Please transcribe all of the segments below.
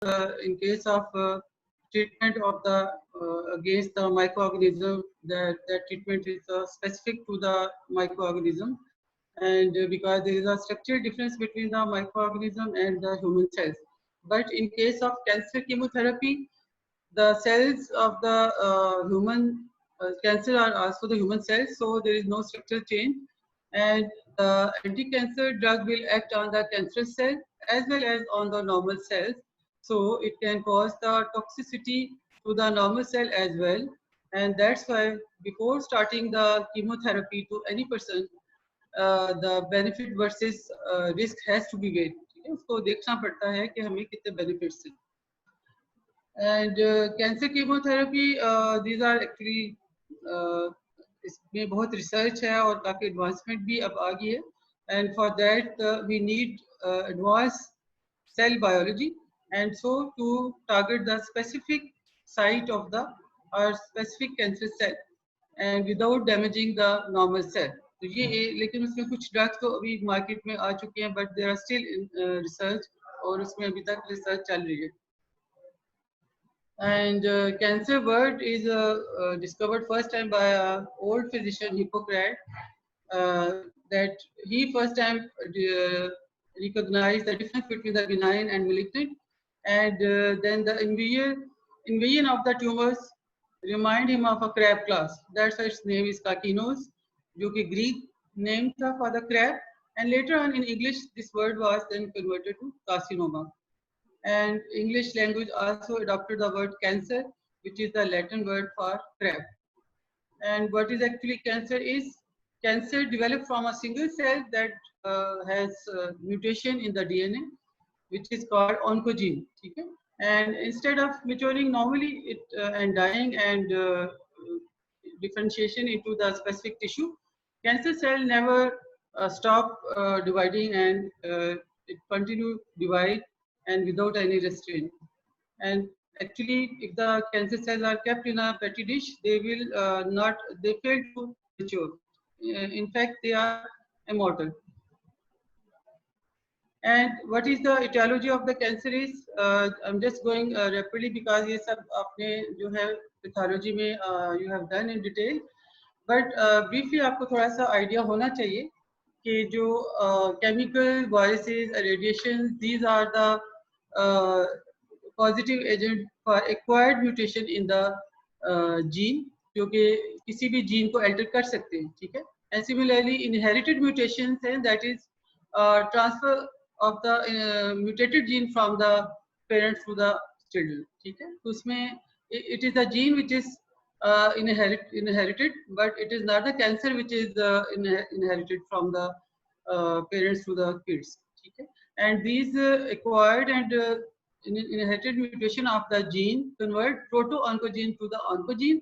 in case of treatment of the against the microorganism, that treatment is specific to the microorganism, and because there is a structural difference between the microorganism and the human cells. But in case of cancer chemotherapy, the cells of the human cancer are also the human cells, so there is no structural change, and the anti-cancer drug will act on the cancerous cell as well as on the normal cells, so it can cause the toxicity to the normal cell as well. And that's why before starting the chemotherapy to any person, the benefit versus risk has to be weighed. उसको देखना पड़ता है कि हमें कितने benefits हैं. And cancer chemotherapy, these are actually इसमें बहुत research है और काफी advancement भी अब आ गई है. And for that we need advanced cell biology, and so to target the specific site of the or specific cancer cell and without damaging the normal cell. तो ये लेकिन उसमें कुछ ड्रग्स तो अभी मार्केट में आ चुके हैं, but there are still in research और उसमें अभी तक रिसर्च चल रही है. And cancer word is discovered first time by an old physician Hippocrates. That he first time recognized the difference between the benign and malignant, and then the invasion of the tumors remind him of a crab class. That's why its name is Kakinos, जो कि Greek name था for the crab, and later on in English this word was then converted to carcinoma. And English language also adopted the word cancer, which is the Latin word for crab. And what is actually cancer is, cancer developed from a single cell that has mutation in the DNA, which is called oncogene. Okay? And instead of maturing normally and dying and differentiation into the specific tissue, cancer cell never stop dividing, and it continue divide and without any restraint. And actually, if the cancer cells are kept in a petri dish, they will they fail to mature. In fact, they are immortal. And what is the etiology of the cancer is, I'm just going rapidly because ये सब आपने जो है pathology में you have done in detail. But briefly आपको थोड़ा सा idea होना चाहिए कि जो chemical, viruses, radiations, these are the positive agent for acquired mutation in the gene, जो कि किसी भी gene को alter कर सकते हैं, ठीक है? And similarly, inherited mutations, and that is transfer of the mutated gene from the parents to the children, ठीक है? तो उसमें it is a gene which is inherited, but it is not the cancer which is inherited from the parents to the kids, ठीक है? And these acquired and inherited mutation of the gene convert proto-oncogene to the oncogene.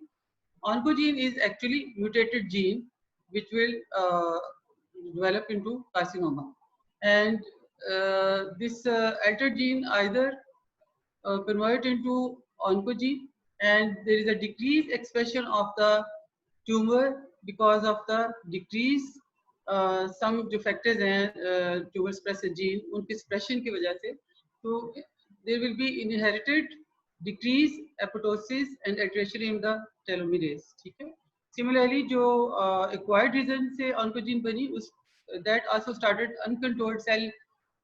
Oncogene is actually mutated gene which will develop into carcinoma. And this altered gene either convert into oncogene, and there is a decreased expression of the tumor because of the decrease some जो factors हैं tumor suppressor gene उनकी suppression की वजह से, तो there will be inherited decrease apoptosis and alteration in the telomerase, ठीक है? Similarly, जो acquired reason से oncogene बनी, उस that also started uncontrolled cell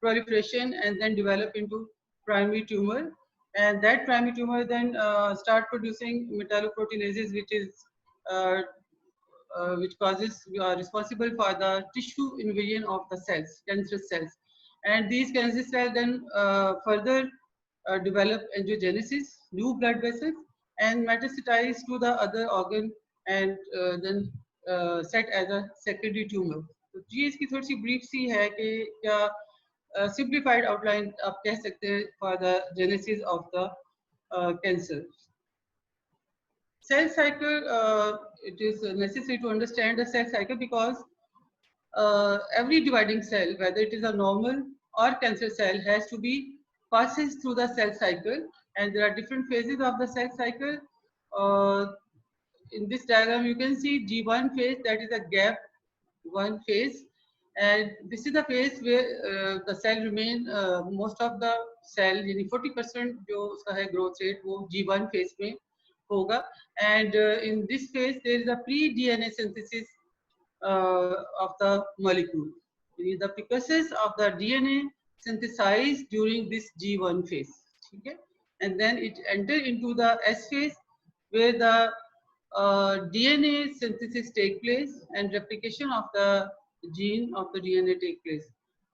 proliferation and then develop into primary tumor, and that primary tumor then start producing metalloproteinases, which causes responsible for the tissue invasion of the cells, cancerous cells, and these cancerous cells then further develop angiogenesis, new blood vessels, and metastasize to the other organ, and then set as a secondary tumor. तो ये इसकी थोड़ी सी brief सी है कि क्या simplified outline आप कह सकते हैं for the genesis of the cancer. Cell cycle, it is necessary to understand the cell cycle because every dividing cell, whether it is a normal or cancer cell, has to be passes through the cell cycle, and there are different phases of the cell cycle. In this diagram, you can see G1 phase, that is a gap 1 phase, and this is the phase where the cell remain most of the cell यानी 40% जो उसका है growth rate वो G1 phase में होगा. And in this phase there is a pre-DNA synthesis of the molecule. The precursors of the DNA synthesized during this G1 phase. Okay? And then it enters into the S phase where the DNA synthesis take place and replication of the gene of the DNA take place.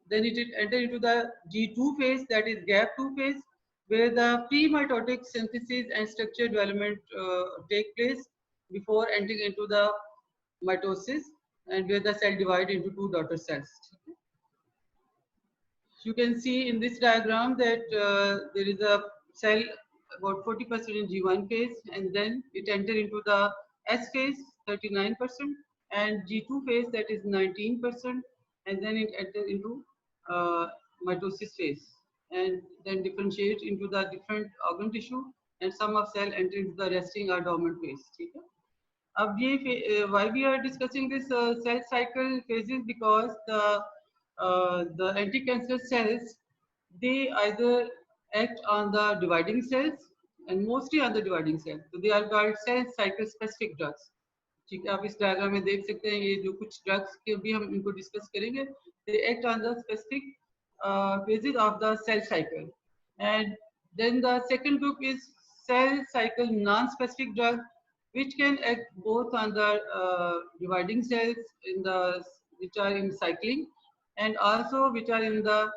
Then it enters into the G2 phase, that is gap 2 phase, where the pre-mitotic synthesis and structure development take place before entering into the mitosis, and where the cell divide into two daughter cells. You can see in this diagram that there is a cell about 40% in G1 phase, and then it enter into the S phase 39%, and G2 phase that is 19%, and then it enter into mitosis phase, and then differentiate into the different organ tissue, and some of cell enter into the resting or dormant phase. ठीक है? अब ये why we are discussing this cell cycle phases, because the anti-cancerous cells, they either act on the dividing cells and mostly on the dividing cells. So they are called cell cycle specific drugs. ठीक है, आप इस diagram में देख सकते हैं ये जो कुछ ड्रग्स के भी हम इनको डिस्कस करेंगे. They act on the specific phases of the cell cycle. And then the second group is cell cycle non-specific drugs, which can act both on the dividing cells which are in cycling, and also which are in the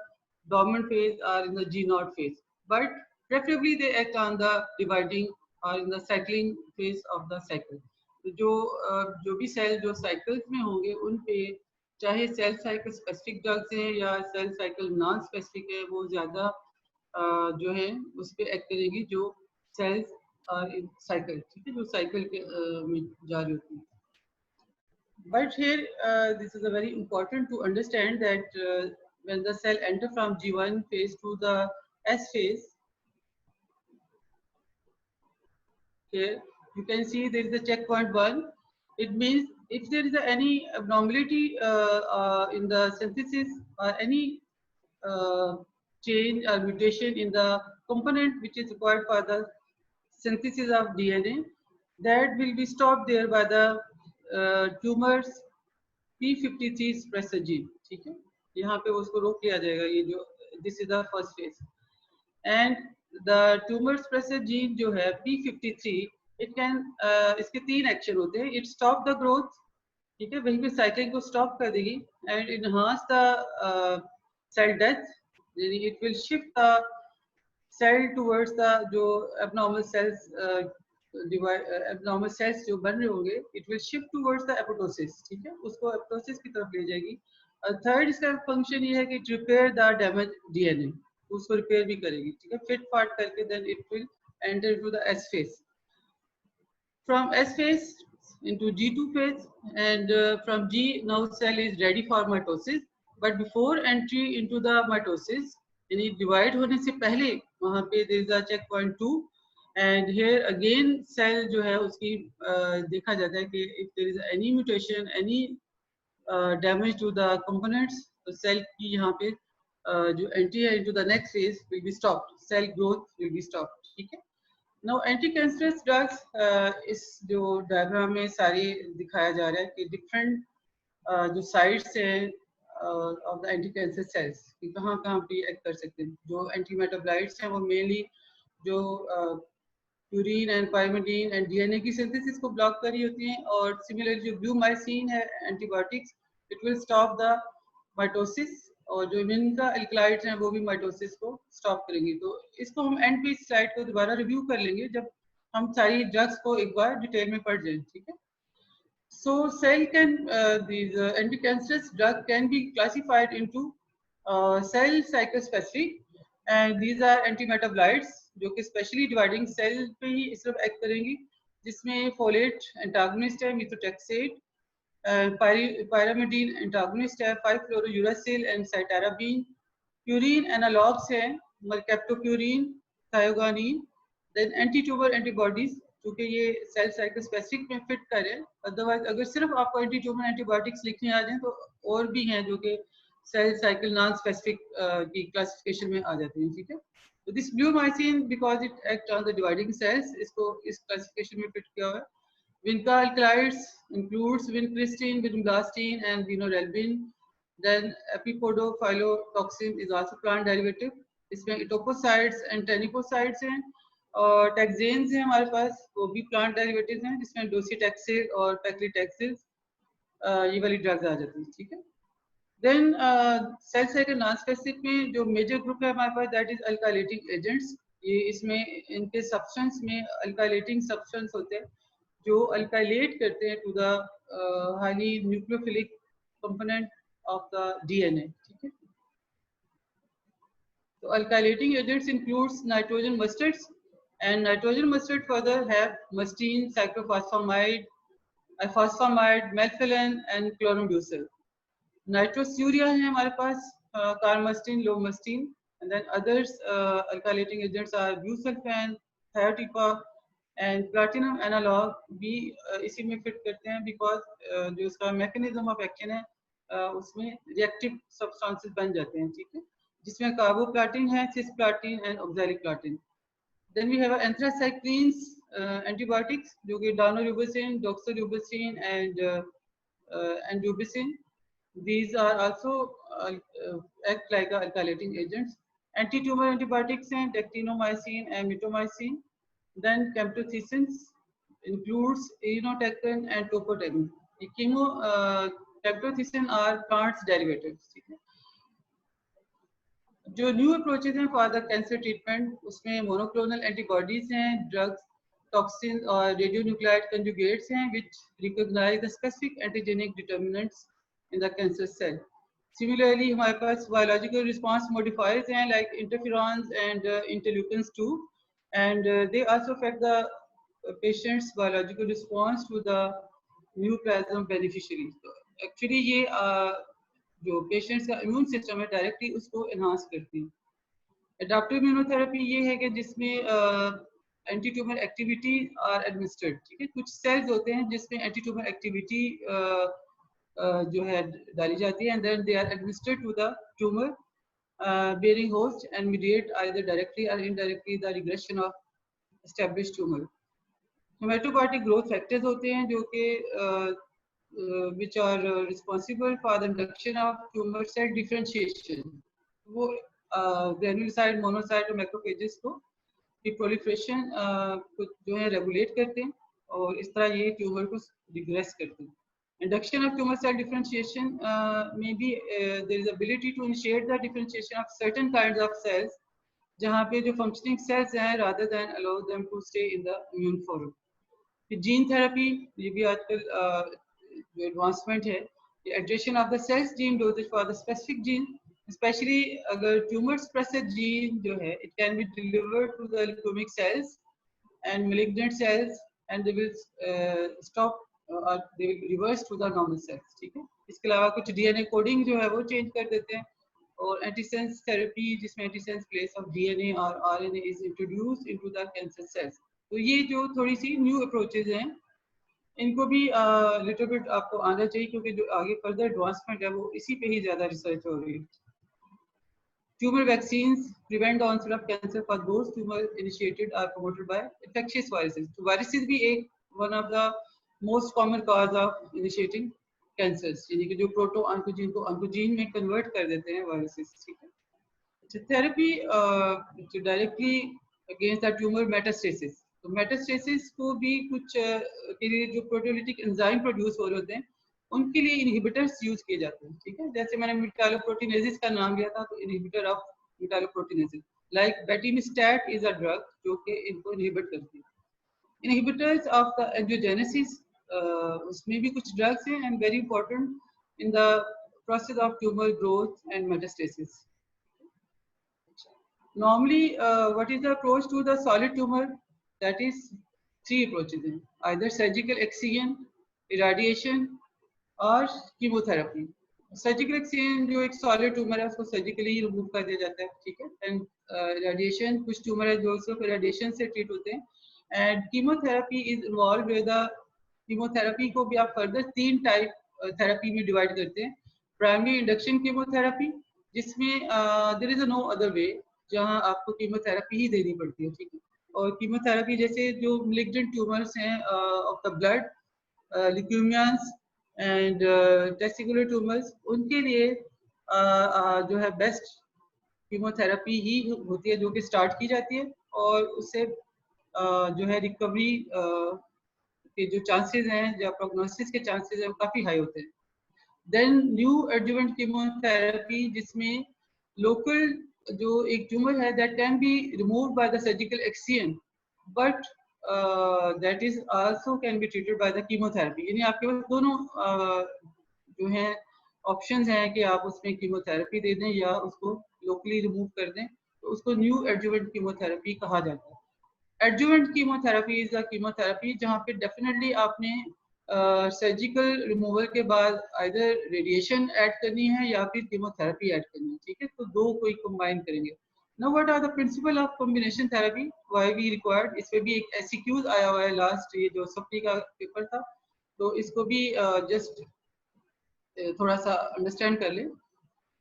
dormant phase or in the G0 phase. But preferably they act on the dividing or in the cycling phase of the cycle. जो भी cell जो cycles में होंगे उन पे चाहे cell cycle specific drugs हैं या सेल साइकिल नॉन स्पेसिफिक है, वो ज्यादा जो है उस पे एक्ट करेंगी जो सेल्स cycle, ठीक है, जो साइकिल के में जा रही होती है. But here this is a very important to understand that when the cell enter from G1 phase to the S phase, here you can see there is a checkpoint 1. It means if there is any abnormality in the synthesis or any change or mutation in the component which is required for the synthesis of DNA, that will be stopped there by the tumors p53 suppressor gene. ठीक है, यहाँ पे उसको रोक लिया जाएगा. ये जो this is the first phase. And the tumor suppressor gene जो है p53, it can इसके 3 एक्शन होते हैं. It stop the growth, ठीक है, वहीं पे साइकिल को स्टॉप कर देगी, and enhance the cell death. It will shift the cell towards the जो abnormal cells abnormal cells जो बन रहे होंगे, it will shift towards the apoptosis. ठीक है, उसको apoptosis की तरफ ले जाएगी. थर्ड इसका फंक्शन ये है कि repair the damaged DNA, उसको रिपेयर भी करेगी. ठीक है, फिट फाट करके then it will enter into the S phase. From S phase into G2 phase, and from G now cell is ready for mitosis. But before entry into the mitosis, यानी divide होने से पहले वहाँ पे there is a checkpoint 2, and here again cell जो है उसकी देखा जाता है कि if there is any mutation, any damage to the components, तो cell की यहाँ पे जो entry है into the next phase will be stopped, cell growth will be stopped. ठीक है. Now anti-cancerous drugs इस जो डायग्राम में सारी दिखाया जा रहा है कि different जो साइट्स हैं of the anti-cancer cells कि कहाँ कहाँ पे एक्ट कर सकते हैं. जो एंटी-मेटाबोलाइट्स हैं वो मेनली जो purine and pyrimidine and DNA की सिंथेसिस को ब्लॉक कर रही होती हैं, और सिमिलरली जो ब्लूमाइसिन है antibiotics, it will stop the mitosis, और जो इम्यून का एल्कलाइड्स हैं वो भी माइटोसिस को स्टॉप करेंगे. तो इसको हम एंड पे इस स्लाइड को दोबारा रिव्यू कर लेंगे जब हम सारी ड्रग्स को एक बार डिटेल में पढ़ जाएं. ठीक है. So cell can these anti-cancerous drug can be classified into cell cycle specific, and these are anti-metabolites जो कि स्पेशली डिवाइडिंग सेल पे ही सिर्फ एक्ट करेंगी, जिसमें फोलेट एंटागोनिस्ट है, मिथोटेक्सेट, पायरामिडीन एंटागोनिस्ट है, 5-fluorouracil एंड साइटाराबीन, प्यूरिन एनालॉग्स हैं, मरकेप्टोप्यूरिन, थायोगानिन, देन एंटी ट्यूमर एंटीबॉडीज क्योंकि ये सेल साइकिल स्पेसिफिक में फिट करें. अदरवाइज अगर सिर्फ आपको एंटी ट्यूमर एंटीबायोटिक्स लिखने आ जाए तो और भी हैं जो कि सेल साइकिल नॉन स्पेसिफिक की क्लासिफिकेशन में आ जाते हैं. ठीक है. तो this bleomycin because it act on the dividing cells, इसको इस क्लासिफिकेशन में फिट किया हुआ है. Vinca alkaloids includes vincristine, vinblastine, and vinorelbine. Then epipodophylloctoxin is also plant derivative. इसमें एटोपोसाइड्स एंड टेनिपोसाइड्स हैं और टैक्सेन्स हैं हमारे पास, वो भी प्लांट डेरिवेटिव्स हैं जिसमें डोसीटैक्सिल और पैक्लिटैक्सिल ये वाली ड्रग्स आ जाती हैं. ठीक है. Then cell cycle non specific में जो मेजर ग्रुप है हमारे पास दैट इज अल्काइलेटिंग एजेंट्स. ये इसमें इनके सब्सटेंस में अल्काइलेटिंग सब्सटेंस होते हैं जो अल्काइलेट करते हैं to the highly nucleophilic component of the DNA. ठीक है. So alkylating agents includes nitrogen mustards, and nitrogen mustard further have mustine, cyclophosphamide, ifosfamide, melphalan, and chlorambucil. Nitrosuria है हमारे पास, carmustine, lomustine, and then others alkylating agents are busulfan, thiotepa, and platinum analog भी इसी में fit करते हैं because जो उसका mechanism of action है उसमें reactive substances बन जाते हैं. ठीक है. जिसमें कार्बोप्लाटिन है, cisplatin and oxaliplatin. Then we have anthracyclines antibiotics जो कि डानोरूबिसिन, डॉक्सोरूबिसिन एंड एंडोबिसिन. These are also act like alkylating agents. Anti-tumor antibiotics हैं dectinomycin and mitomycin. Then camptothecins includes irinotecan and topotecan. Camptothecin are plants derivatives. ठीक है. जो new approaches हैं for the cancer treatment उसमें monoclonal antibodies हैं, drugs, toxin और radionuclide conjugates हैं which recognize the specific antigenic determinants in the cancer cell. Similarly हमारे पास बायोलॉजिकल रिस्पांस मॉडिफायर्स हैं like interferons and interleukins 2 and they also affect the patients biological response to the neoplasm beneficiary. Actually ये जो patients का immune system है directly उसको enhance करती है. एडाप्टिव इम्यूनोथेरेपी ये है कि जिसमें anti tumor activity are administered. ठीक है. कुछ सेल्स होते हैं जिसमें एंटी ट्यूमर एक्टिविटी जो है डाली जाती है and then they are administered to the tumor bearing host and mediate either directly or indirectly the regression of established tumor. Hematopoietic growth factors होते हैं जो कि which are responsible for the induction of tumor cell differentiation. वो granulocyte, monocyte और macrophages को की proliferation जो है regulate करते हैं और इस तरह ये ट्यूमर को regress करते हैं. Induction of tumor cell differentiation may be there is ability to initiate the differentiation of certain kinds of cells जहाँ पे जो functioning cells हैं rather than allow them to stay in the immune forum. Gene therapy ये भी आजकल जो advancement है, ये addition of the cells gene dosages for the specific gene, specially अगर ट्यूमर सप्रेसर जीन जो है it can be delivered to the leukaemic cells and malignant cells and they will stop और they will reverse to the normal cells. ठीक है. इसके अलावा कुछ DNA coding जो है वो चेंज कर देते हैं और एंटीसेंस थेरेपी जिसमें एंटीसेंस प्लेस ऑफ डीएनए और RNA is introduced into the cancer cells. तो ये जो थोड़ी सी न्यू अप्रोचेज हैं इनको भी लिटिल बिट आपको आना चाहिए क्योंकि जो आगे फर्दर एडवांसमेंट है वो इसी पे ही ज्यादा रिसर्च हो रही है. Tumor vaccines prevent the onset of cancer for those tumor initiated or promoted by infectious viruses. तो वायरसेस भी एक one of the most common cause of initiating cancers, यानी कि जो प्रोटो ऑन्कोजीन को ऑन्कोजीन में कन्वर्ट कर देते हैं वायरसेस. ठीक है. Therapy directly against the tumor metastasis. तो मेटास्टेसिस को भी कुछ के लिए जो प्रोटियोलिटिक एंजाइम प्रोड्यूस हो रहे होते हैं उनके लिए इनहिबिटर्स यूज किए जाते हैं. ठीक है. जैसे मैंने मेटालोप्रोटीनेसिस का नाम लिया था, तो inhibitor of metalloproteinases like batimastat is a drug जो कि इनको इनहिबिट करती है. इनहिबिटर्स ऑफ द एंजियोजेनेसिस उसमें भी कुछ ड्रग्स हैं and very important in the process of tumour growth and metastasis. Normally, what is the approach to the solid tumor? That is 3 approaches हैं, either surgical excision, irradiation और chemotherapy. Surgical excision जो एक solid tumor है उसको surgically remove कर दिया जाता है. ठीक है. And irradiation कुछ tumor है जो सिर्फ irradiation से treat होते हैं and chemotherapy is involved with the chemotherapy को भी आप further 3 type therapy में divide करते हैं. Primary induction chemotherapy जिसमें there is no other way. जहां आपको कीमोथेरेपी ही देनी पड़ती है, ठीक है। और कीमोथेरेपी जैसे जो मैलिग्नेंट ट्यूमर्स हैं of the blood, leukaemias and testicular tumours, उनके लिए जो है बेस्ट कीमोथेरेपी ही होती है जो कि स्टार्ट की जाती है, और उससे जो है रिकवरी के जो चांसेस हैं या प्रोग्नोसिस के चांसेस हैं वो काफ़ी हाई होते हैं। देन न्यू एडजुवेंट कीमोथेरेपी, जिसमें लोकल जो एक ट्यूमर है that can be removed by the surgical एक्सियन, but that is also can be treated by the chemotherapy. यानी आपके पास दोनों जो हैं ऑप्शंस हैं कि आप उसमें कीमोथेरेपी दे दें या उसको लोकली रिमूव कर दें, तो उसको न्यू एडजुवेंट कीमोथेरेपी कहा जाता है। Adjuvant chemotherapy is a chemotherapy जहाँ पे डेफिनेटली आपने सर्जिकल रिमूवल के बाद आइदर रेडिएशन ऐड करनी है या फिर कीमोथेरेपी ऐड करनी है, ठीक है। तो दो कोई कंबाइन करेंगे। Now what are the principle of combination therapy, why we required. इस पे भी एक एससीक्यूज आया हुआ है लास्ट, ये जो सप्ली का पेपर था, तो इसको भी जस्ट थोड़ा सा अंडरस्टैंड कर लें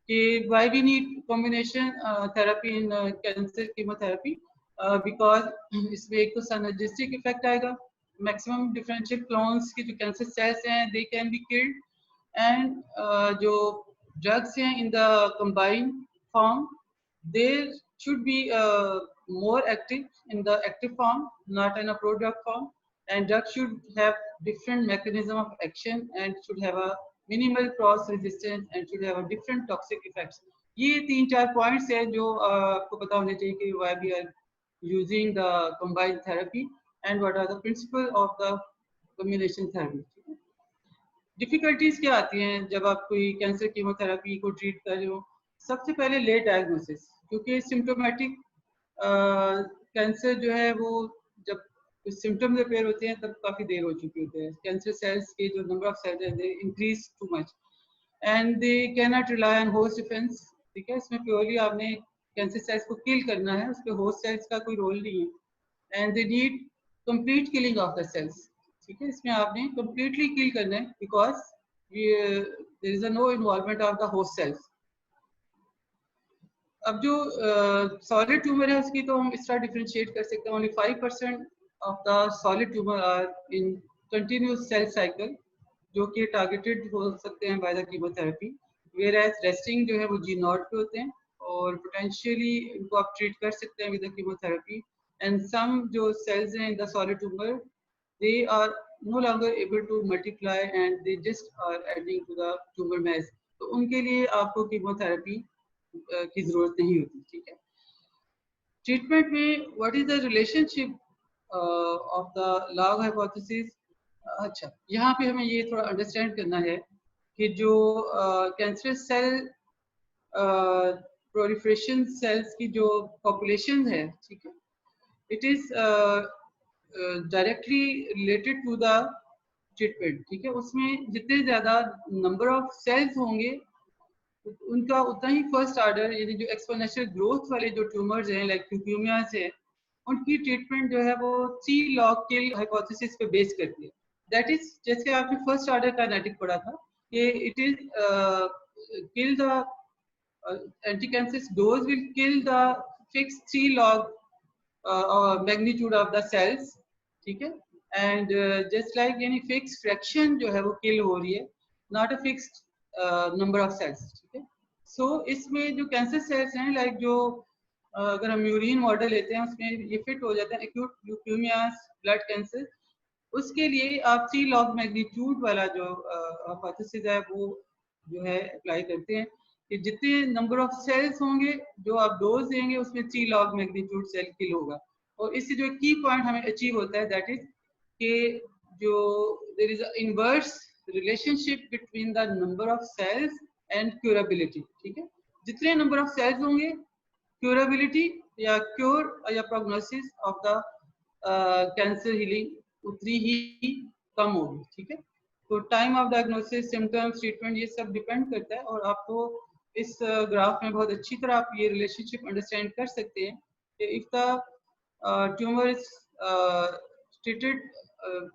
कि why we need combination therapy in cancer chemotherapy, because इसमें एक तो synergistic effect आएगा, maximum differential clones की जो cancer cells हैं they can be killed, and जो drugs हैं in the combined form they should be more active in the active form, not in a prodrug form, and drug should have different mechanism of action and should have a minimal cross resistance and should have a different toxic effects. ये 3-4 points हैं जो आपको पता होने चाहिए कि why we are using the combined therapy and what are the principle of the combination therapy. Difficulties क्या आती हैं जब आप कोई कैंसर कीमोथेरेपी को ट्रीट कर रहे हो। सबसे पहले लेट डायग्नोसिस, क्योंकि सिम्टोमेटिक कैंसर जो है वो जब सिम्टम्स अपेयर होते हैं तब काफ़ी देर हो चुकी होती है। कैंसर सेल्स के जो नंबर ऑफ सेल्स हैं they increase too much and they can not rely on host defence, ठीक है। इसमें प्योरली आपने कैंसर सेल्स को किल करना है, उसके होस्ट सेल्स का कोई रोल नहीं है। And they need complete killing of the cells, ठीक है। इसमें आपने कंप्लीटली किल करना है because there is no involvement of the host cells. अब जो सॉलिड ट्यूमर है उसकी तो हम इस तरह डिफरेंशिएट कर सकते हैं, only 5% of the solid tumor are in continuous cell cycle, जो कि टारगेटेड हो सकते हैं by the chemotherapy, whereas resting जो है वो G0 पे होते हैं और पोटेंशियली इनको आप ट्रीट कर सकते हैं with the chemotherapy. And some जो सेल्स हैं in the solid tumor they are no longer able to multiply and they just are adding to the tumor mass, तो उनके लिए आपको कीमोथेरेपी की जरूरत नहीं होती, ठीक है। ट्रीटमेंट में what is the relationship of the log hypothesis. अच्छा, यहाँ पे हमें ये थोड़ा अंडरस्टैंड करना है कि जो कैंसर सेल प्रोलिफरेशन सेल्स की जो पॉपुलेशन है, ठीक है, it is directly related to the treatment, ठीक है। उसमें जितने ज़्यादा नंबर ऑफ सेल्स होंगे उनका उतना ही फर्स्ट ऑर्डर, यानी जो एक्सपोनेंशियल ग्रोथ वाले जो ट्यूमर्स हैं लाइक ल्यूकेमियास है, उनकी ट्रीटमेंट जो है वो 3 लॉग किल हाइपोथेसिस पे बेस करती है। दैट इज जैसे आपने फर्स्ट ऑर्डर काइनेटिक पढ़ा था कि it is kill the anti cancer dose will kill the fix 3 log magnitude of the cells, ठीक है। एंड जस्ट लाइक यानी फिक्स फ्रैक्शन जो है वो किल हो रही है, not a fixed number of cells, ठीक है। सो इसमें जो कैंसर सेल्स हैं लाइक जो अगर हम यूरिन मॉडल लेते हैं उसमें ये फिट हो जाते हैं एक्यूट ल्यूकेमियास ब्लड कैंसर, उसके लिए आप 3 लॉग मैग्नीट्यूड वाला जो हाइपोथेसिस है वो जो है अप्लाई करते हैं कि जितने नंबर ऑफ सेल्स होंगे जो आप डोज देंगे उसमें 3 लॉग मैग्नीट्यूड सेल किल होगा। और इससे जो की पॉइंट हमें अचीव होता है दैट इज कि जो there is inverse relationship between the number of cells and curability, ठीक है। जितने नंबर ऑफ सेल्स होंगे क्यूरेबिलिटी या क्योर या prognosis of the cancer healing उतनी ही कम होगी, ठीक है। तो time of diagnosis, symptoms, treatment ये सब डिपेंड करता है। और आपको इस ग्राफ में बहुत अच्छी तरह आप ये रिलेशनशिप अंडरस्टैंड कर सकते हैं कि if the tumour is treated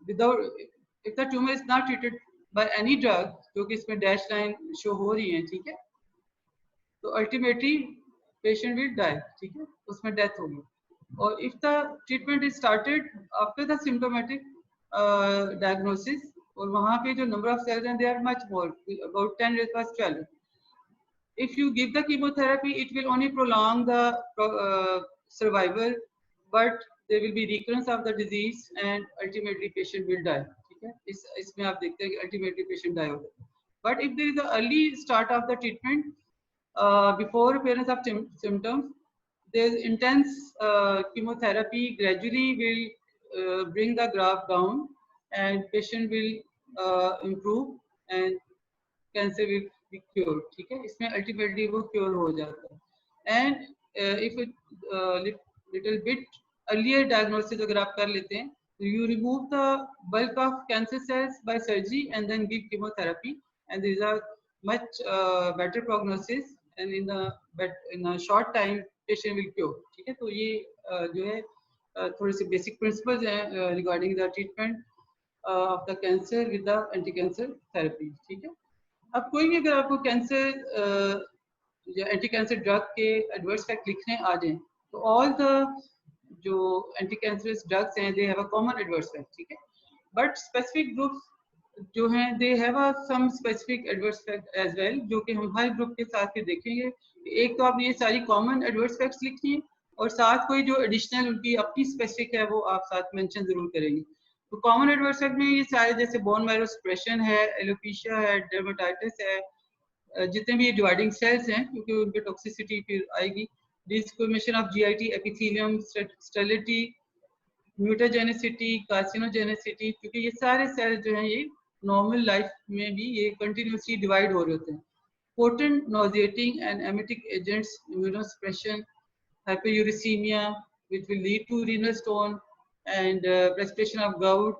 without, if the tumour is not treated by any drug, जो कि इसमें डैश लाइन शो हो रही है, ठीक है, तो अल्टीमेटली patient will die, ठीक है, उसमें death होगी. Or if the treatment is started after the symptomatic diagnosis, और वहाँ पे जो number of cells हैं they are much more, about 10 raised to 12. If you give the chemotherapy, it will only prolong the survival, but there will be recurrence of the disease and ultimately patient will die. ठीक है, इसमें आप देखते हैं कि ultimately patient die होगा. But if there is an early start of the treatment before appearance of symptoms, there is intense chemotherapy gradually will bring the graph down and patient will improve and cancer will be cure. ठीक है, इसमें ultimately वो cure हो जाता है. And if little bit earlier diagnosis अगर आप कर लेते हैं, you remove the bulk of cancer cells by surgery and then give chemotherapy, and these are much better prognosis, and in a short time patient will cure. ठीक है, तो ये जो है थोड़े से बेसिक प्रिंसिपल्स हैं regarding the treatment of the cancer with the anti cancer therapy. ठीक है, अब कोई भी अगर आपको कैंसर या एंटी कैंसर ड्रग के एडवर्स इफेक्ट लिखने आ जाए, तो ऑल द जो एंटी कैंसरस ड्रग्स हैं they have a common adverse effect. ठीक है, बट स्पेसिफिक ग्रुप्स जो हैं they have a some specific adverse effect as well, जो कि हम हर ग्रुप के साथ फिर देखेंगे. एक तो आपने ये सारी कॉमन एडवर्स इफेक्ट्स लिखनी है और साथ कोई जो एडिशनल उनकी अपनी स्पेसिफिक है वो आप साथ मेंशन जरूर करेंगे. तो कॉमन एडवर्स इफेक्ट में ये सारे जैसे बोन मैरो सप्रेशन है, एलोपेशिया है, डर्मेटाइटिस है, जितने भी डिवाइडिंग सेल्स हैं क्योंकि उनकी टॉक्सिसिटी फिर आएगी, डिसफॉर्मेशन ऑफ जीआईटी एपिथेलियम, स्टेरिलिटी, म्यूटाजेनिसिटी, कार्सिनोजेनिसिटी, क्योंकि ये सारे सेल्स जो हैं ये नॉर्मल लाइफ में भी ये कंटिन्यूसली डिवाइड हो रहे होते हैं. Potent nauseating and emetic agents, immunosuppression, hyperuricemia which will lead to renal stone and precipitation of gout.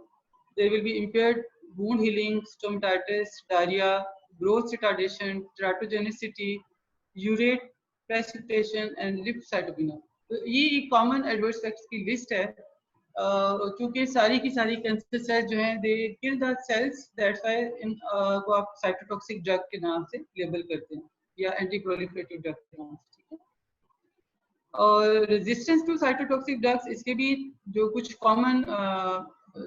There will be impaired wound healing, stomatitis, diarrhea, growth retardation, teratogenicity, urate precipitation and lymphocytopenia. तो ये common adverse effects की list है. क्योंकि सारी की सारी cancer cells जो हैं they kill the cells, that's why को आप साइटोटॉक्सिक ड्रग के नाम से लेबल करते हैं या एंटी प्रोलिफरेटिव ड्रग के नाम से. ठीक है, और रेजिस्टेंस टू साइटोटॉक्सिक ड्रग्स, इसके भी जो कुछ कॉमन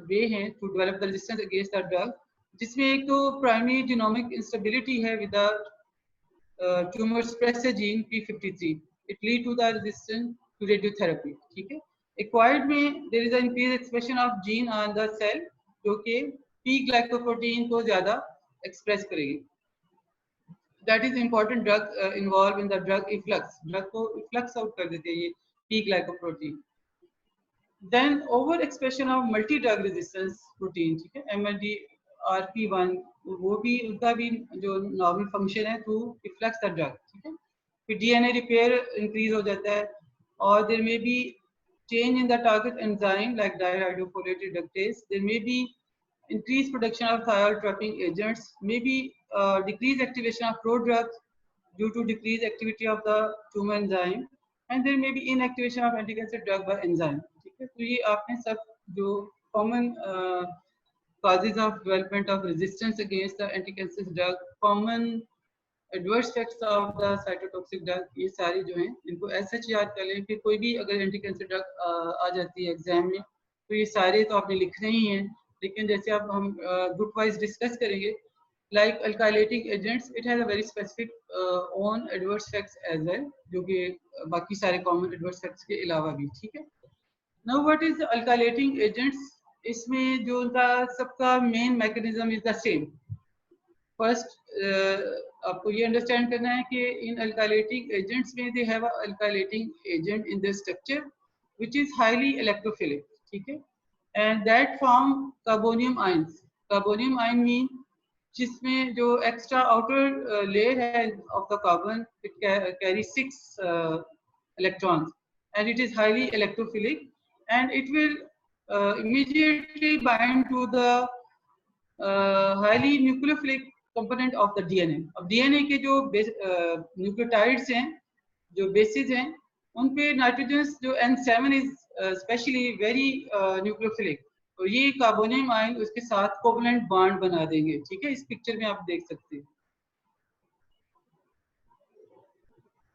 वे हैं to develop the resistance against the drug, जिसमें एक तो प्राइमरी जीनोमिक इंस्टेबिलिटी है with the tumor suppressor gene p53, it lead to the resistance to radiotherapy. ठीक है, एक्वायर्ड में there is an increase expression of gene on the cell जो कि p glycoprotein को ज्यादा एक्सप्रेस करेगी. That is important drug involved in the drug efflux. Drug को efflux out कर देते हैं ये p glycoprotein. Then over expression of multi drug resistance protein, ठीक है, MLD-RP1, वो भी उनका भी जो नॉर्मल फंक्शन है टू efflux the drug. ठीक है, फिर DNA repair increase हो जाता है और there may be change in the target enzyme like dihydrofolate reductase. There may be increased production of thyroid trapping agents, maybe decreased activation of prodrugs due to decreased activity of the tumor enzyme, and there may be inactivation of anti-cancer drug by enzyme. ठीक है, तो ये आपने सब जो common causes of development of resistance against the anti-cancer drug, common adverse effects of the cytotoxic drug, ये सारी जो हैं इनको ऐसे याद कर लें. फिर कोई भी अगर एंटी-कैंसर ड्रग आ जाती है एग्जाम में तो ये सारे तो आपने लिखने ही हैं, लेकिन जैसे अब हम ग्रुप वाइज डिस्कस करेंगे, like alkylating agents, it has a very specific own adverse effects as well, जो कि बाकी सारे common adverse effects के अलावा भी. ठीक है, now what is the alkylating agents? इसमें जो उनका सबका main mechanism is the same. First आपको ये understand करना है कि in alkylating agents में they have a alkylating agent in the structure which is highly electrophilic. ठीक है, and that form carbonium ions. Carbonium ion mean जिसमें जो एक्स्ट्रा आउटर लेयर है of the carbon, it carry 6 electrons and it is highly electrophilic and it will immediately bind to the highly nucleophilic component of the DNA. अब DNA के जो nucleotides हैं, जो basis हैं, उन पे नाइट्रोजन जो N7 is especially very nucleophilic, और ये कार्बोनियम आयन उसके साथ कोवलेंट बॉन्ड बना देंगे. ठीक है, इस पिक्चर में आप देख सकते हैं.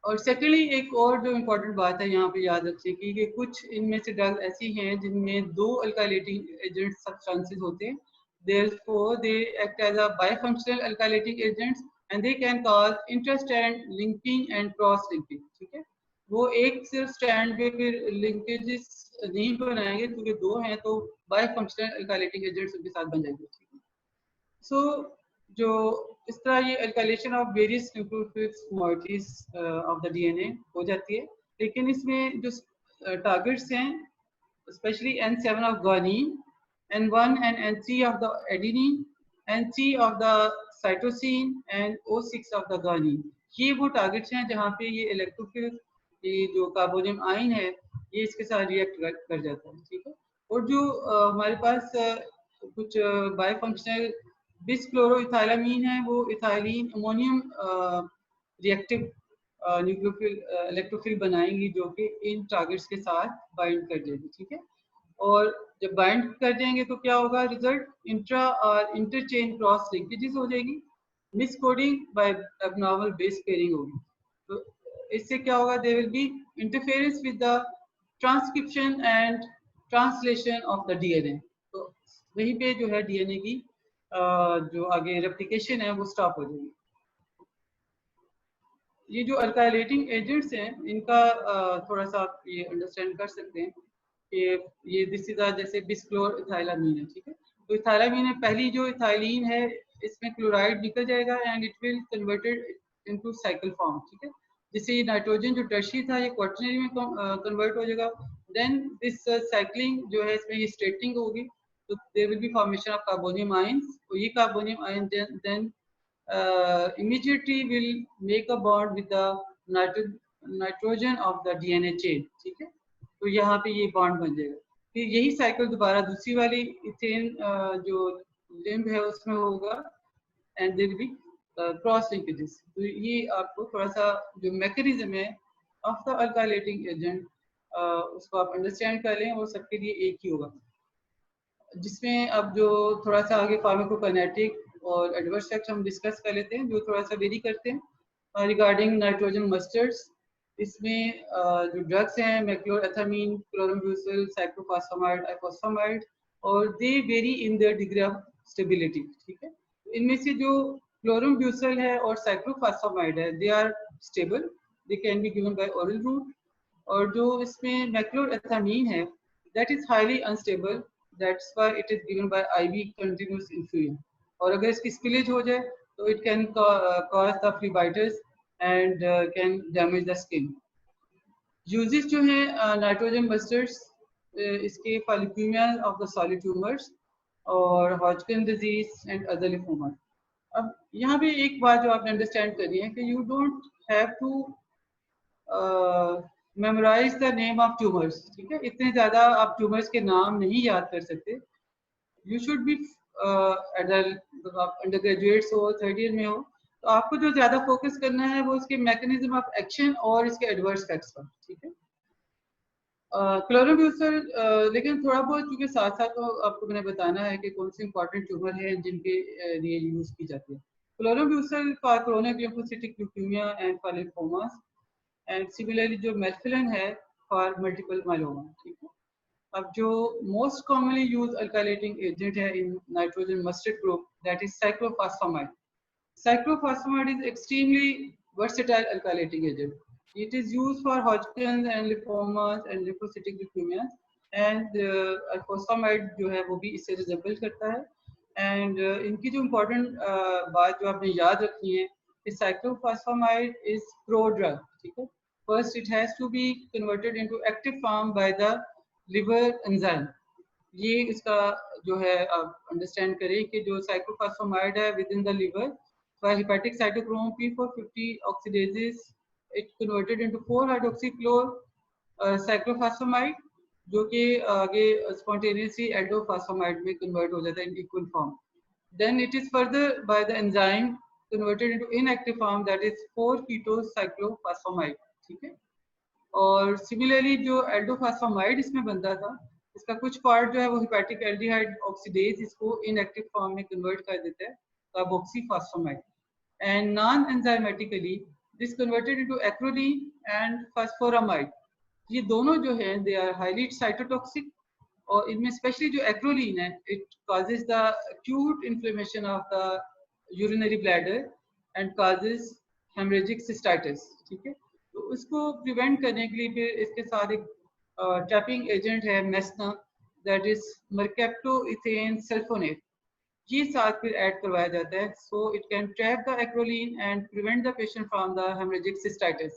और सेकेंडली एक और जो इम्पोर्टेंट बात है यहाँ पे याद रखिए कि कुछ इनमें से ड्रग्स ऐसी हैं जिनमें 2 अल्काइलेटिंग एजेंट सब्सटेंसेस होते हैं, therefore they act as a bifunctional alkylating agents and they can cause intra-strand linking and cross linking, ठीक है। वो एक सिर्फ स्टैंड पे फिर लिंकेजेस नहीं बनाएंगे क्योंकि 2 हैं तो बायफंक्शनल अल्काइलेटिंग एजेंट्स उनके साथ बन जाएंगे, ठीक है। सो जो इस तरह ये alkylation of various nucleophiles molecules of the DNA हो जाती है, लेकिन इसमें जो टारगेट्स हैं specially N7 of guanine, N1 and N3 of the adenine, N3 of the cytosine and O6 of the guanine, ये वो टारगेट्स हैं जहाँ पे ये इलेक्ट्रोफिल ये जो कार्बोनियम आयन है ये इसके साथ रिएक्ट कर जाता है, ठीक है। और जो हमारे पास कुछ बायोफंक्शनल बिसक्लोरोइथाइलामीन है, वो इथाइलिन अमोनियम रिएक्टिव न्यूक्लियोफिल इलेक्ट्रोफिल बनाएंगी जो कि इन टारगेट्स के साथ बाइंड कर देगी, ठीक है। और जब बाइंड कर देंगे तो क्या होगा रिजल्ट, इंट्रा और इंटरचेन क्रॉस लिंकेजेस हो जाएगी, miscoding by abnormal base pairing होगी। तो इससे क्या होगा, there will be interference with the transcription and translation of the DNA. तो वहीं पे जो है डीएनए की जो आगे रेप्लिकेशन है वो स्टॉप हो जाएगी। ये जो अल्काइलेटिंग एजेंट्स हैं इनका थोड़ा सा आप ये अंडरस्टैंड कर सकते हैं कि ये दिस इज जैसे बिसक्लोर इथाइलामीन है, ठीक है। तो इथाइलामीन है, पहली जो इथाइलिन है इसमें क्लोराइड निकल जाएगा and it will converted into cycle form, ठीक है। जिससे ये नाइट्रोजन जो टर्शियरी था ये क्वाटरनरी में कन्वर्ट हो जाएगा। देन दिस साइक्लिंग जो है इसमें ये स्ट्रेटनिंग होगी, तो there will be formation of carbonium ions. तो ये carbonium ion then immediately will make a bond with the nitrogen of the DNA chain, ठीक है। तो यहाँ पे ये बॉन्ड बन जाएगा, फिर यही साइकिल दोबारा दूसरी वाली इथेन जो लिंब है उसमें होगा and there will be cross linkages. तो ये आपको थोड़ा सा जो मैकेनिज्म है ऑफ द अल्काइलेटिंग एजेंट उसको आप अंडरस्टैंड कर लें और सबके लिए एक ही होगा। जिसमें अब जो थोड़ा सा आगे फार्माकोकाइनेटिक और एडवर्स इफेक्ट हम डिस्कस कर लेते हैं जो थोड़ा सा वेरी करते हैं रिगार्डिंग नाइट्रोजन मस्टर्ड्स। इसमें जो ड्रग्स हैं मैक्लोएथामीन, क्लोरम्ब्यूसिल, साइक्लोफॉस्फामाइड, आइफॉस्फामाइड, और they vary in their degree of stability, ठीक है। इनमें से जो क्लोरम्ब्यूसिल है और साइक्लोफॉस्फामाइड है they are stable, they can be given by oral route. और जो इसमें मैक्लोएथामीन है that is highly unstable, that's why it is given by IV continuous infusion. और अगर इसकी स्पिलेज हो जाए तो it can cause the phlebitis and can damage the skin. Uses जो है नाइट्रोजन बस्टर्स इसके for leukaemia of the solid tumours और Hodgkin disease and other lymphoma. अब यहाँ पे एक बात जो आपने अंडरस्टैंड करनी है कि you don't have to memorize the name of tumors, ठीक है। इतने ज्यादा आप ट्यूमर्स के नाम नहीं याद कर सकते। You should be under graduates हो, थर्ड ईयर में हो, तो आपको जो ज्यादा फोकस करना है वो इसके मैकेनिज्म ऑफ एक्शन और इसके एडवर्स इफेक्ट्स पर, ठीक है। क्लोरोब्यूसर लेकिन थोड़ा बहुत क्योंकि साथ साथ तो आपको मैंने बताना है कि कौन से इंपॉर्टेंट ट्यूमर हैं जिनके लिए यूज की जाती है। Chlorambucil for chronic lymphocytic leukaemia and for lymphomas, and similarly जो मेल्फिलन है फॉर मल्टीपल माइलोमा, ठीक है। अब जो most commonly use alkylating agent है in nitrogen mustard group that is cyclophosphamide. Cyclophosphamide is extremely versatile alkylating agent. It is used for Hodgkin's and lymphomas and lymphocytic leukemias, and ifosfamide जो है वो भी इससे रिजेंबल करता है। And इनकी जो इम्पोर्टेंट बात जो आपने याद रखनी है कि cyclophosphamide is pro-drug, ठीक है। First it has to be converted into active form by the liver enzyme। ये इसका जो है आप अंडरस्टैंड करें कि जो साइक्लोफॉस्फामाइड है with in the liver by hepatic cytochrome P450 oxidases, it converted into 4-hydroxychlore cyclophosphamide जो कि आगे spontaneously aldophosphamide में convert हो जाता है in equal form. Then it is further by the enzyme converted into inactive form that is 4-keto-cyclophosphamide, ठीक है। और सिमिलरली जो एल्डोफॉस्फामाइड इसमें बनता था इसका कुछ पार्ट जो है वो हेपेटिक एल्डिहाइड ऑक्सीडेज इसको इनएक्टिव फॉर्म में कन्वर्ट कर देता है carboxyphosphamide. And non enzymatically this converted into acrolein and phosphoramide. ये दोनों जो है दे आर हाईली साइटोटॉक्सिक, और इनमें स्पेशली जो एक्रोलीन है it causes the acute inflammation of the urinary bladder and causes hemorrhagic cystitis। ठीक है, तो उसको प्रिवेंट करने के लिए फिर इसके साथ एक ट्रैपिंग एजेंट है mesna, that is mercaptoethane sulfonate, ये साथ फिर ऐड करवाया जाता है, so it can trap the acrolein and prevent the patient from the haemorrhagic cystitis.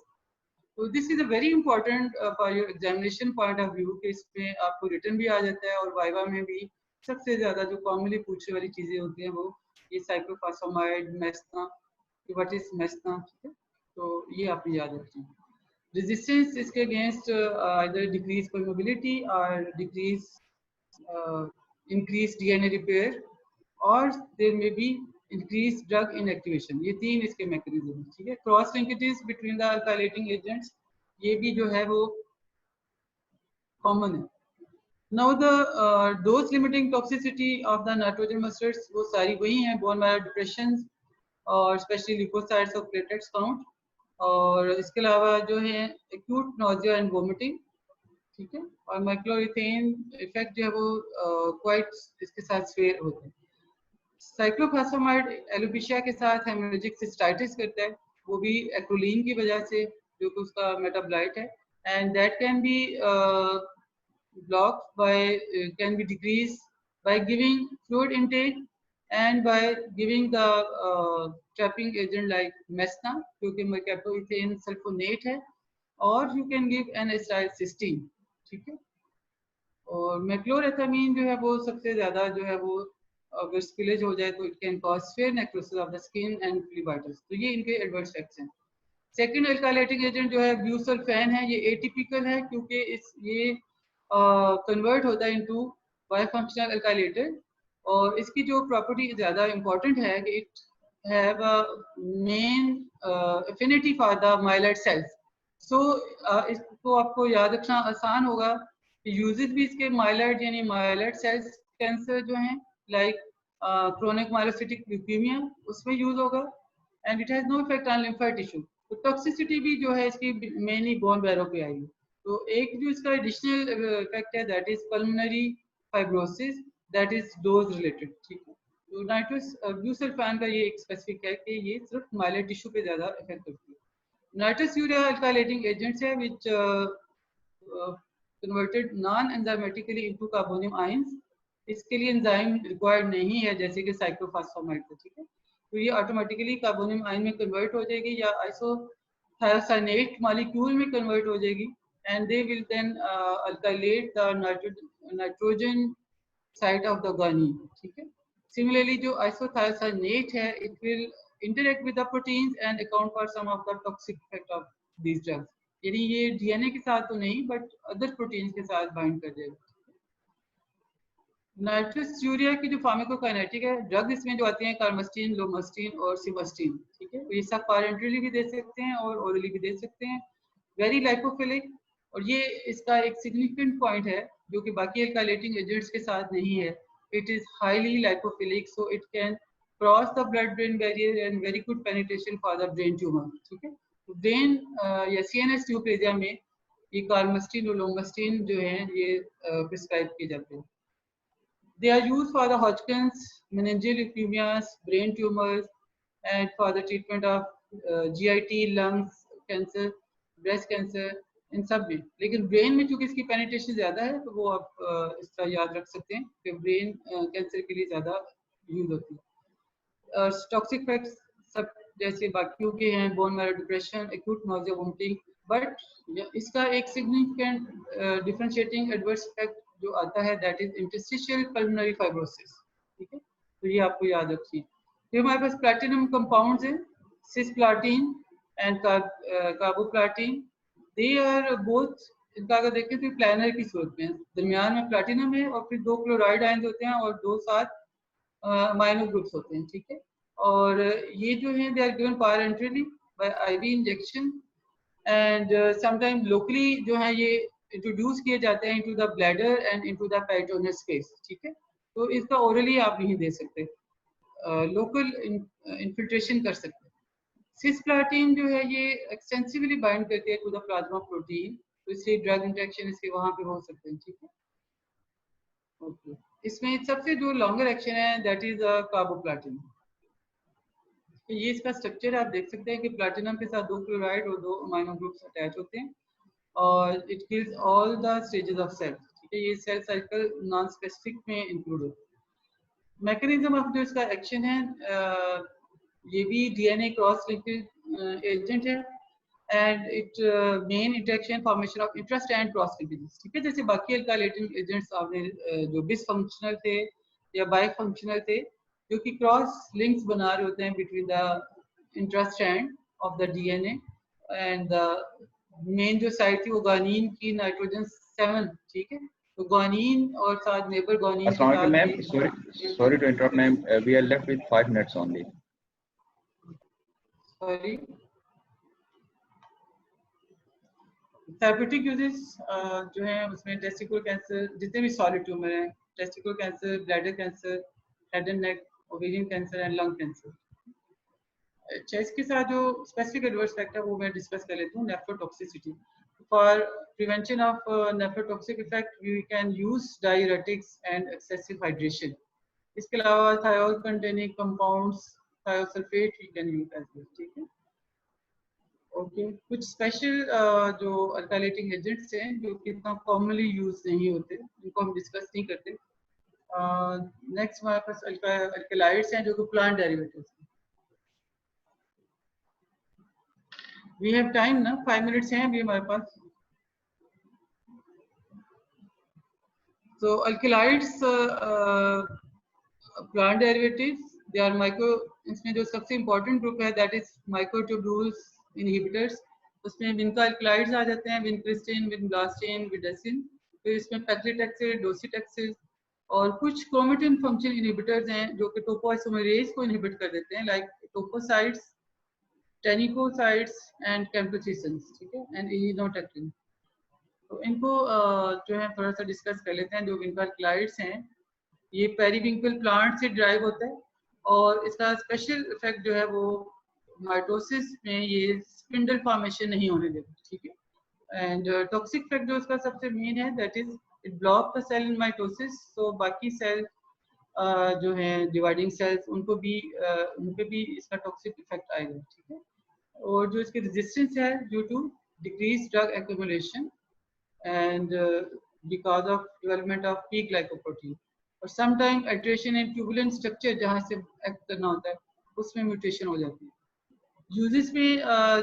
तो this is a very important for your examination point of view, कि इसमें आपको रिटर्न भी आ जाता है और वाइवा में भी सबसे ज्यादा जो कॉमनली पूछने वाली चीजें होती हैं वो ये cyclophosphamide, mesna, what is mesna, ठीक है, तो ये आप याद रखें। रेजिस्टेंस इसके अगेंस्ट आइदर डिक्रीज परमेबिलिटी और डिक्रीज इंक्रीज डीएनए रिपेयर, और there may be increase drug inactivation. ये तीन इसके मैकेनिज्म हैं, ठीक है। Cross linkages between the alkylating agents, ये भी जो है वो कॉमन है। Now the dose limiting toxicity of the nitrogen mustards, वो सारी वही हैं, बोन मैरो डिप्रेशन और स्पेशली लिपोसाइट्स और प्लेटलेट्स काउंट, और इसके अलावा जो है एक्यूट नोजिया एंड वोमिटिंग, ठीक है, और माइक्लोइथेन इफेक्ट जो है वो क्वाइट इसके साथ स्वेयर होते हैं। साइक्लोफॉस्फेमाइड एलोपेशिया के साथ हेमोरेजिक सिस्टाइटिस करता है, वो भी एक्रोलीन की वजह से, जो कि उसका मेटाबोलाइट है, and that can be blocked by can be decreased by giving fluid intake and by giving the trapping agent like mesna, क्योंकि mercaptoethane sulfonate है, और you can give N-acetylcysteine, ठीक है। और मैक्लोरेथामीन जो है वो सबसे ज्यादा जो है वो अगर स्पिलेज हो जाए तो it can cause fair necrosis of the skin and phlebitis, तो ये इनके एडवर्स इफेक्ट्स हैं। सेकंड अल्काइलेटिंग एजेंट जो है ब्यूसल्फेन है, ये एटिपिकल है क्योंकि ये कन्वर्ट होता है इनटू बायोफंक्शनल अल्काइलेटर, और इसकी जो प्रॉपर्टी ज़्यादा इंपॉर्टेंट है कि it have a main affinity for the myeloid cells. So इसको आपको याद रखना आसान होगा, यूजेस भी इसके माइलॉइड यानी माइलॉइड सेल्स कैंसर जो हैं लाइक क्रोनिक माइलोसिटिक ल्यूकेमिया उसमें यूज होगा, and it has no effect on lymphoid tissue. तो टॉक्सिसिटी भी जो है इसकी मेनली बोन बैरो पे आएगी। तो एक जो इसका एडिशनल इफेक्ट है that is pulmonary fibrosis, that is dose related, ठीक है। तो नाइट्रस ब्यूसल्फान का ये एक स्पेसिफिक है कि ये सिर्फ माइलॉइड टिश्यू पे ज्यादा इफेक्ट करती है। नाइट्रस यूरिया अल्काइलेटिंग एजेंट्स है which converted non enzymatically into carbonium ions, इसके लिए एंजाइम रिक्वायर्ड नहीं है जैसे कि साइक्लोफॉस्फेमाइड का, ठीक है। तो ये ऑटोमेटिकली कार्बोनियम आयन में कन्वर्ट हो जाएगी या आइसोथायोसाइनेट मॉलिक्यूल में कन्वर्ट हो जाएगी, and they will then alkylate the nitrogen side of the guanine, ठीक है। सिमिलरली जो आइसोथायोसाइनेट है it will interact with the proteins and account for some of the toxic effect of these drugs, यानी ये DNA के साथ तो नहीं बट अदर प्रोटीन्स के साथ बाइंड कर जाएगा। नाइट्रस यूरिया की जो फार्माकोकाइनेटिक है, ड्रग इसमें जो आती हैं कार्मस्टीन, लोमस्टीन और सिमस्टीन, ठीक है, ये सब पैरेंटली भी दे सकते हैं और ओरली भी दे सकते हैं। वेरी लाइपोफिलिक, और ये इसका एक सिग्निफिकेंट पॉइंट है जो कि बाकी अल्काइलेटिंग एजेंट्स के साथ नहीं है, it is highly lipophilic, so it can cross the blood brain barrier and very good penetration for the brain tumour, ठीक है। ब्रेन या सीएनएस ट्यूबरेजिया में ये कार्मस्टीन और लोमस्टीन जो है ये प्रिस्क्राइब किए जाते हैं। They are used for the Hodgkin's, meningeal leukemias, brain tumors, and for the treatment of GIT, lungs cancer, breast cancer, इन सब में। लेकिन ब्रेन में चूंकि इसकी पेनिट्रेशन ज्यादा है तो वो आप इस तरह याद रख सकते हैं कि ब्रेन कैंसर के लिए ज्यादा यूज होती है। टॉक्सिक इफेक्ट्स सब जैसे बाकियों के हैं, bone marrow depression, acute nausea, vomiting, but इसका एक सिग्निफिकेंट डिफरेंशिएटिंग एडवर्स इफेक्ट जो आता है that is interstitial pulmonary fibrosis, ठीक है। तो ये आपको याद रखिए। फिर हमारे पास प्लैटिनम कंपाउंड्स हैं, cisplatin and carboplatin, they are both, इनका अगर देखें तो प्लानर की सूरत में दरमियान में प्लैटिनम है और फिर 2 क्लोराइड आयंस होते हैं और 2 साथ अमाइनो ग्रुप्स होते हैं, ठीक है। और ये जो है they are given parenterally by IV injection, and sometime locally जो है ये इंट्रोड्यूस किए जाते हैं into the bladder and into the peritoneal space, ठीक है। तो इसका ओरली आप नहीं दे सकते, लोकल इन्फिल्ट्रेशन कर सकते हैं। सिस्प्लाटिन जो है ये एक्सटेंसिवली बाइंड करती है टू द प्लाज्मा प्रोटीन, तो इसलिए ड्रग इंटरेक्शन इसके वहां पे हो सकते हैं, ठीक है। ओके, इसमें सबसे जो लॉन्गर एक्शन है दैट इज कार्बोप्लाटिन। तो ये इसका स्ट्रक्चर आप देख सकते हैं कि प्लैटिनम के साथ 2 क्लोराइड और 2 अमाइनो ग्रुप्स अटैच होते हैं और it kills all the stages of cell, ठीक है। ये सेल साइकिल नॉन स्पेसिफिक में इंक्लूड होता है। मैकेनिज्म ऑफ जो इसका एक्शन है, ये भी डीएनए क्रॉस लिंकेज एजेंट है and it main interaction formation of intrastrand cross linkages, ठीक है। जैसे बाकी अल्काइलेटिंग एजेंट्स आपने जो बिसफंक्शनल थे या बाइफंक्शनल थे, जो कि क्रॉस लिंक्स बना रहे होते हैं between the intrastrand of the DNA and main जो साइट थी वो गानीन की नाइट्रोजन 7, ठीक है। तो गानीन और साथ नेबर गानीन के Assalamualaikum, साथ ma'am. Sorry to interrupt, ma'am. We are left with 5 minutes only. Sorry. Therapeutic uses जो है उसमें टेस्टिकुलर कैंसर, जितने भी सॉलिड ट्यूमर हैं, testicular cancer, bladder cancer, head and neck, ovarian cancer and lung cancer. अच्छा, इसके साथ जो स्पेसिफिक एडवर्स इफेक्ट है वो मैं डिस्कस कर लेती हूँ। Nephrotoxicity, for prevention of nephrotoxic effect we can use diuretics and excessive hydration. इसके अलावा thiol containing compounds, thiosulfate we can use as well, ठीक है। ओके, कुछ स्पेशल जो अल्काइलेटिंग एजेंट्स हैं जो कि इतना कॉमनली यूज नहीं होते, उनको हम डिस्कस नहीं करते। नेक्स्ट हमारे पास अल्कलाइड्स हैं जो कि प्लांट डेरिवेटिव्स हैं। वी हैव टाइम ना, 5 मिनट्स हैं अभी हमारे पास। तो alkaloids plant derivatives, they are micro, इसमें जो सबसे इंपॉर्टेंट ग्रुप है दैट इज माइक्रोट्यूब्यूल्स इनहिबिटर्स। उसमें विनका अल्कलाइड्स आ जाते हैं, विनक्रिस्टिन, विनब्लास्टिन, विडेसिन। फिर इसमें पैक्लिटैक्सिड, डोसीटैक्सिड और कुछ क्रोमेटिन फंक्शन इनहिबिटर्स हैं जो कि टोपोआइसोमेरेज को इनहिबिट कर देते हैं, लाइक टोपोसाइट्स, टेनिकोसाइट्स एंड कैम्प्टोसिसन्स, ठीक है, एंड इनोटेक्टिन। तो इनको जो है थोड़ा सा डिस्कस कर लेते हैं। जो विनका अल्कलाइड्स हैं ये पेरीविंकल प्लांट से ड्राइव होता है और इसका स्पेशल इफेक्ट जो है वो माइटोसिस में ये स्पिंडल फॉर्मेशन नहीं होने देता, ठीक है। एंड टॉक्सिक इफेक्ट जो इसका सबसे मेन है that is it block the cell in mitosis, तो बाकी सेल जो है डिवाइडिंग सेल्स उनको भी उन पे भी इसका टॉक्सिक इफेक्ट आएगा, ठीक है। और जो इसकी रेजिस्टेंस है due to decrease drug accumulation and because of development of P glycoprotein और sometime alteration in tubulin structure जहाँ से एक्ट करना होता है उसमें म्यूटेशन हो जाती है। यूजेस में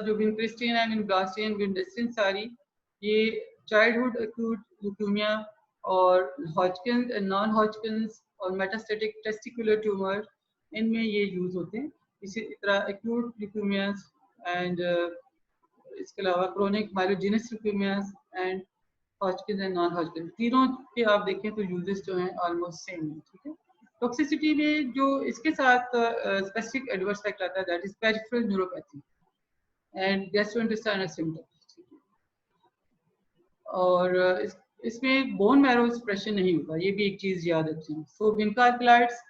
जो विनक्रिस्टिन है, विनब्लास्टिन, विंडेसिन सारी ये चाइल्डहुड एक्यूट ल्यूकेमिया और हॉजकिंस एंड नॉन हॉजकिंस और मेटास्टेटिक टेस्टिकुलर ट्यूमर, इनमें ये यूज होते हैं। इसी तरह एक्यूट ल्यूकेमियास एंड इसके अलावा chronic माइलोजेनस leukaemias and हॉजकिंस and non हॉजकिंस, तीनों के आप देखें तो यूजेस जो हैं ऑलमोस्ट सेम है, ठीक है। टॉक्सिसिटी में जो इसके साथ स्पेसिफिक एडवर्स इफेक्ट आता है that is peripheral neuropathy and gastrointestinal symptoms, ठीक है। और इसमें बोन मैरो सप्रेशन नहीं होता, ये भी एक चीज याद रखें। So vinca alkaloids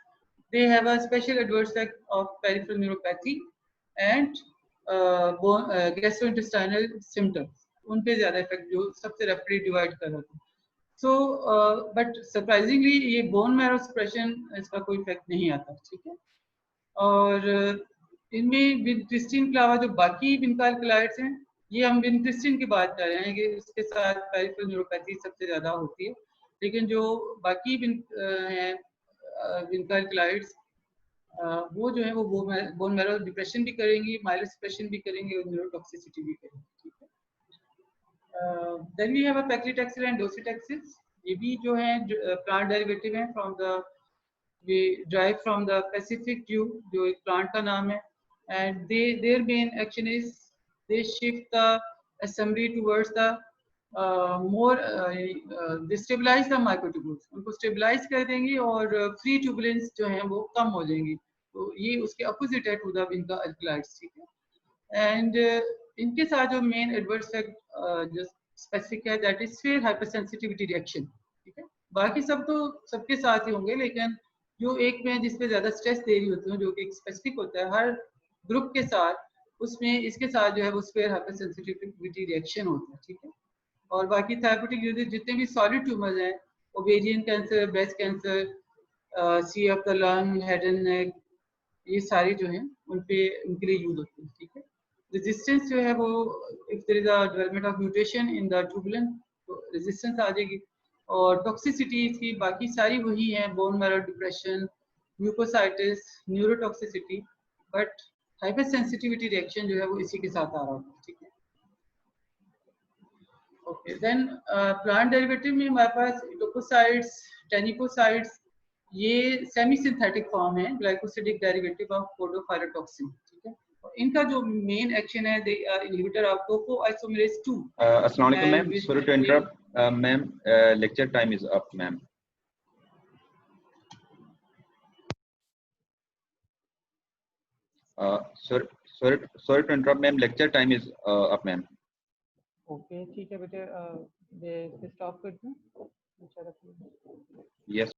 they have a special adverse effect of peripheral neuropathy and gastrointestinal symptoms, उन पे ज्यादा इफेक्ट जो सबसे रैपिडली डिवाइड कर रहा था। सो बट सरप्राइजिंगली ये बोन मैरो सप्रेशन इसका कोई इफेक्ट नहीं आता, ठीक है। और इनमें विनक्रिस्टिन के अलावा जो बाकी विनका अल्कलाइड्स हैं, ये हम विनक्रिस्टिन की बात कर रहे हैं कि इसके साथ पेरिफेरल न्यूरोपैथी सबसे ज़्यादा होती है, लेकिन जो बाकी हैं विनका अल्कलाइड्स वो जो है वो बोन मैरो डिप्रेशन भी करेंगी, माइलोसप्रेशन भी करेंगे और न्यूरोटॉक्सिसिटी भी करेंगे, ठीक है। Then we have a paclitaxel and docetaxel, ये भी जो है प्लांट डेरिवेटिव हैं from the way derive from the Pacific tube, जो एक प्लांट का नाम है। And their main action is they shift the assembly towards the more stabilize the microtubules, उनको स्टेबलाइज कर देंगी और फ्री ट्यूबुलेंस जो है वो कम हो जाएंगी। तो ये उसके अपोजिट है टू द विनका अल्कलाइड्स, ठीक है। एंड इनके साथ जो मेन एडवर्स इफेक्ट जो स्पेसिफिक है दैट इज फिर हाइपर सेंसिटिविटी रिएक्शन, ठीक है। बाकी सब तो सबके साथ ही होंगे, लेकिन जो एक में जिसपे ज्यादा स्ट्रेस दे रही होती है जो कि एक स्पेसिफिक होता है हर ग्रुप के साथ, उसमें इसके साथ जो है वो स्फेयर हाइपरसेंसिटिविटी रिएक्शन होता है, ठीक है। और बाकी थेरेप्यूटिक यूजेज जितने भी सॉलिड ट्यूमर्स हैं, ovarian cancer, breast cancer, C of the lung, head and neck, ये सारी जो हैं उन पे उनके लिए यूज होती है, ठीक है। रेजिस्टेंस जो है वो if there is a development of mutation in the tubulin तो रेजिस्टेंस आ जाएगी। और टॉक्सिसिटी इसकी बाकी सारी वही है, bone marrow depression, mucositis, neurotoxicity, but hypersensitivity reaction जो है वो इसी के साथ आ रहा होता है, ठीक है। ओके, देन प्लांट डेरिवेटिव में हमारे पास इटोकोसाइड्स, टेनिकोसाइड्स, ये सेमी सिंथेटिक फॉर्म है ग्लाइकोसिडिक डेरिवेटिव ऑफ कोडोफायरोटॉक्सिन, ठीक है। इनका जो मेन एक्शन है they are inhibitor of topoisomerase 2। अस्सलाम वालेकुम ma'am, sorry to interrupt ma'am, lecture time is up ma'am. sorry to interrupt ma'am, lecture time is up ma'am. Okay ठीक है बेटे, स्टॉप कर दूं? Yes